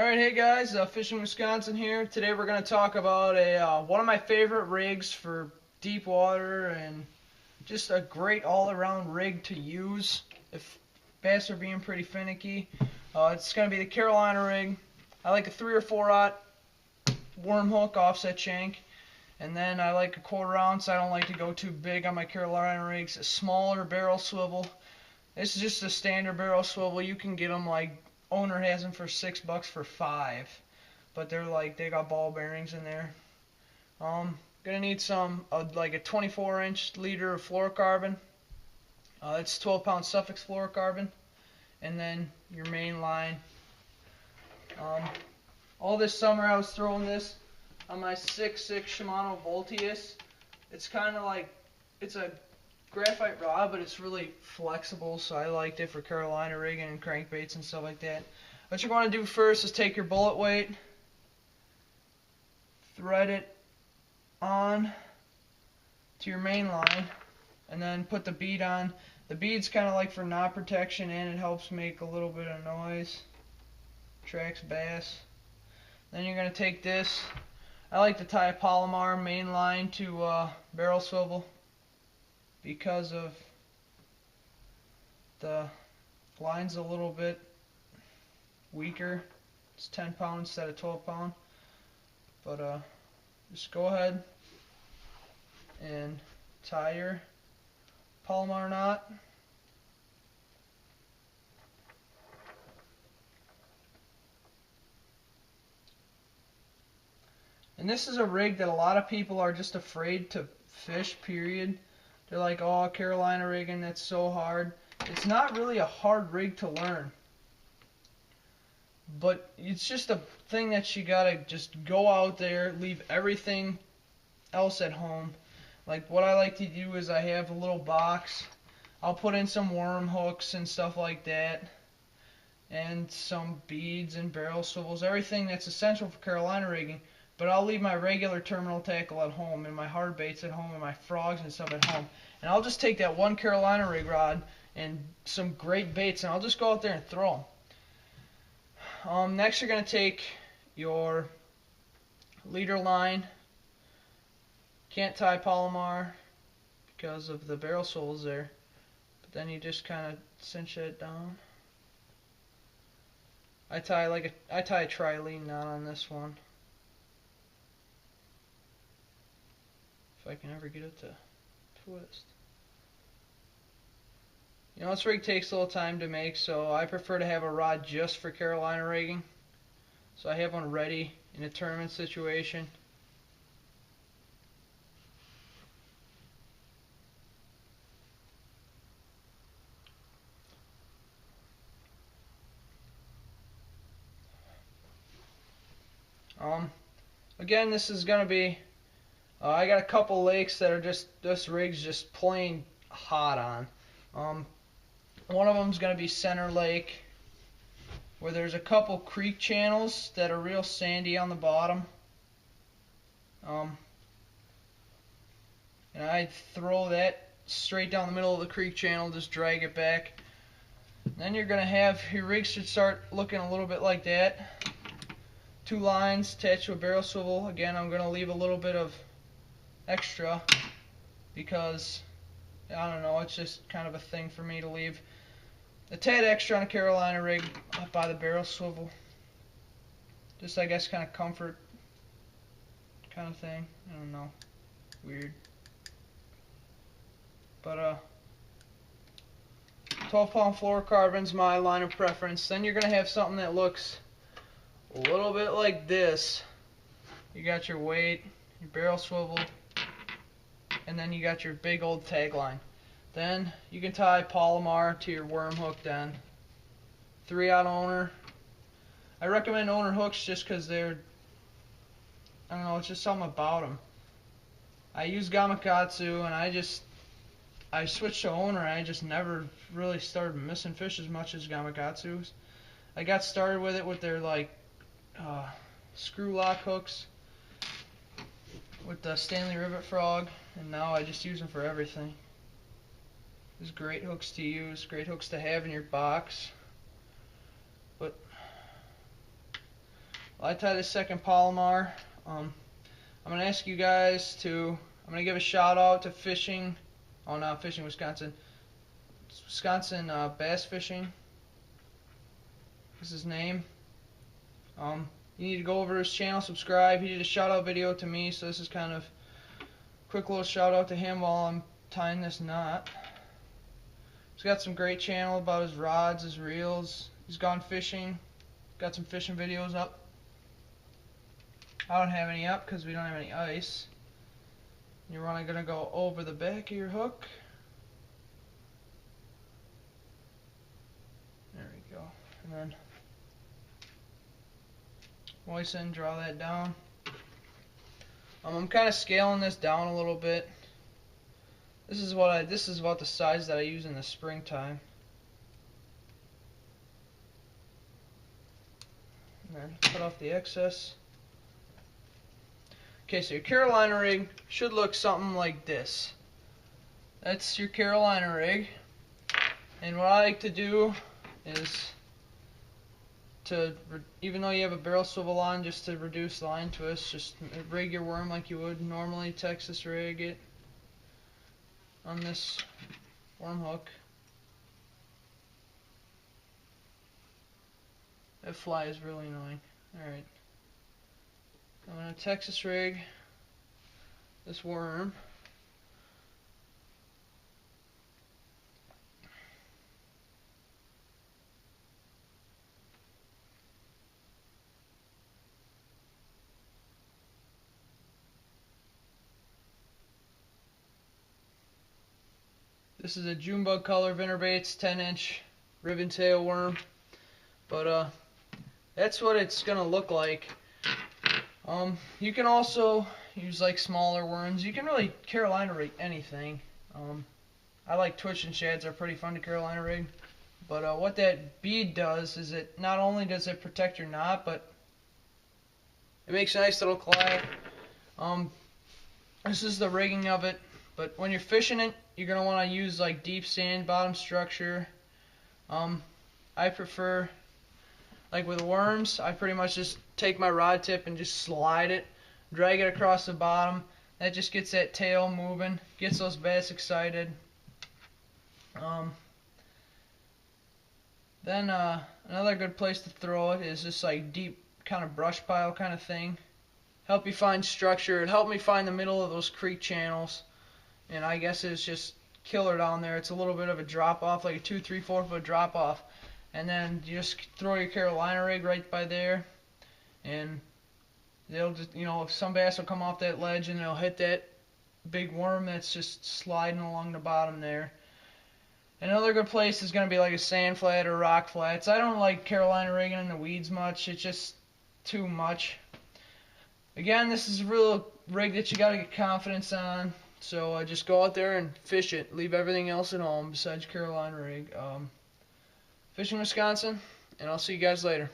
Alright, hey guys, Fishing Wisconsin here. Today we're going to talk about one of my favorite rigs for deep water and just a great all-around rig to use if bass are being pretty finicky. It's going to be the Carolina rig. I like a 3 or 4/0 worm hook offset shank, and then I like a 1/4 ounce. I don't like to go too big on my Carolina rigs. A smaller barrel swivel. This is just a standard barrel swivel. You can get them like owner has them for $6 for 5, but they got ball bearings in there. Gonna need some like a 24-inch liter of fluorocarbon. It's 12-pound Suffolk fluorocarbon, and then your main line. All this summer I was throwing this on my 6.6 Shimano Voltius. It's kind of like, it's a graphite rod, but it's really flexible, so I liked it for Carolina rigging and crankbaits and stuff like that. What you want to do first is take your bullet weight, thread it on to your main line, and then put the bead on. The bead's kind of like for knot protection, and it helps make a little bit of noise. Attracts bass. Then you're going to take this. I like to tie a Palomar main line to barrel swivel, because of the line's a little bit weaker. It's 10-pound instead of 12-pound. But just go ahead and tie your Palomar knot. And this is a rig that a lot of people are just afraid to fish, period. They're like, oh, Carolina rigging, that's so hard. It's not really a hard rig to learn. But it's just a thing that you gotta just go out there, leave everything else at home. Like what I like to do is I have a little box. I'll put in some worm hooks and stuff like that, and some beads and barrel swivels, everything that's essential for Carolina rigging. But I'll leave my regular terminal tackle at home, and my hard baits at home, and my frogs and stuff at home. And I'll just take that one Carolina rig rod and some great baits, and I'll just go out there and throw them. Next, you're going to take your leader line. Can't tie Palomar because of the barrel swivels there. But then you just kind of cinch it down. I tie a trilene knot on this one. If I can ever get it to twist. You know, this rig takes a little time to make, so I prefer to have a rod just for Carolina rigging. So I have one ready in a tournament situation. Again, this is going to be I got a couple lakes that are this rig's just plain hot on. One of them's going to be Center Lake, where there's a couple creek channels that are real sandy on the bottom. And I throw that straight down the middle of the creek channel, just drag it back. Then you're going to have, your rig should start looking a little bit like that. 2 lines attached to a barrel swivel. Again, I'm going to leave a little bit of extra because, I don't know, it's just kind of a thing for me to leave a tad extra on a Carolina rig up by the barrel swivel. Just, I guess, kind of comfort kind of thing. I don't know. Weird. But 12-pound fluorocarbon's my line of preference. Then you're going to have something that looks a little bit like this. You got your weight, your barrel swivel, and then you got your big old tag line. Then you can tie Palomar to your worm hook then. 3/0 owner. I recommend owner hooks just because they're, I don't know, it's just something about them. I use Gamakatsu, and I switched to owner, and I just never really started missing fish as much as Gamakatsu's. I got started with it with their screw lock hooks with the Stanley Rivet Frog, and now I just use them for everything. There's great hooks to use, great hooks to have in your box. But I tied the second Palomar. I'm gonna ask you guys to. I'm gonna give a shout out to Fishing. Oh, not Fishing Wisconsin. Wisconsin Bass Fishing is his name. You need to go over his channel, subscribe. He did a shout out video to me, so this is kind of a quick little shout out to him while I'm tying this knot. He's got some great channel about his rods, his reels. He's gone fishing. Got some fishing videos up. I don't have any up because we don't have any ice. You're only going to go over the back of your hook. There we go. And then moisten, draw that down. I'm kind of scaling this down a little bit. This is about the size that I use in the springtime. And then cut off the excess. Okay, so your Carolina rig should look something like this. That's your Carolina rig. And what I like to do is even though you have a barrel swivel on, just to reduce line twist, just rig your worm like you would normally Texas rig it on this worm hook. That fly is really annoying. Alright. I'm going to Texas rig this worm. This is a June bug color Vinterbaits 10-inch ribbon tail worm, but that's what it's gonna look like. You can also use like smaller worms. You can really Carolina rig anything. I like twitch and shads, are pretty fun to Carolina rig. But what that bead does is it not only does it protect your knot, but it makes a nice little collide. This is the rigging of it. But when you're fishing it, you're going to want to use like deep sand bottom structure. I prefer, like with worms, I pretty much just take my rod tip and just slide it, drag it across the bottom. That just gets that tail moving, gets those bass excited. Then another good place to throw it is just like deep kind of brush pile kind of thing. Help you find structure. It helped me find the middle of those creek channels. And I guess it's just killer down there. It's a little bit of a drop off, like a 2, 3, 4 foot drop off. And then you just throw your Carolina rig right by there. And they'll just, some bass will come off that ledge and they'll hit that big worm that's just sliding along the bottom there. Another good place is going to be like a sand flat or rock flats. I don't like Carolina rigging in the weeds much. It's just too much. Again, this is a real rig that you got to get confidence on. So just go out there and fish it. Leave everything else at home besides Carolina rig. Fishing Wisconsin, and I'll see you guys later.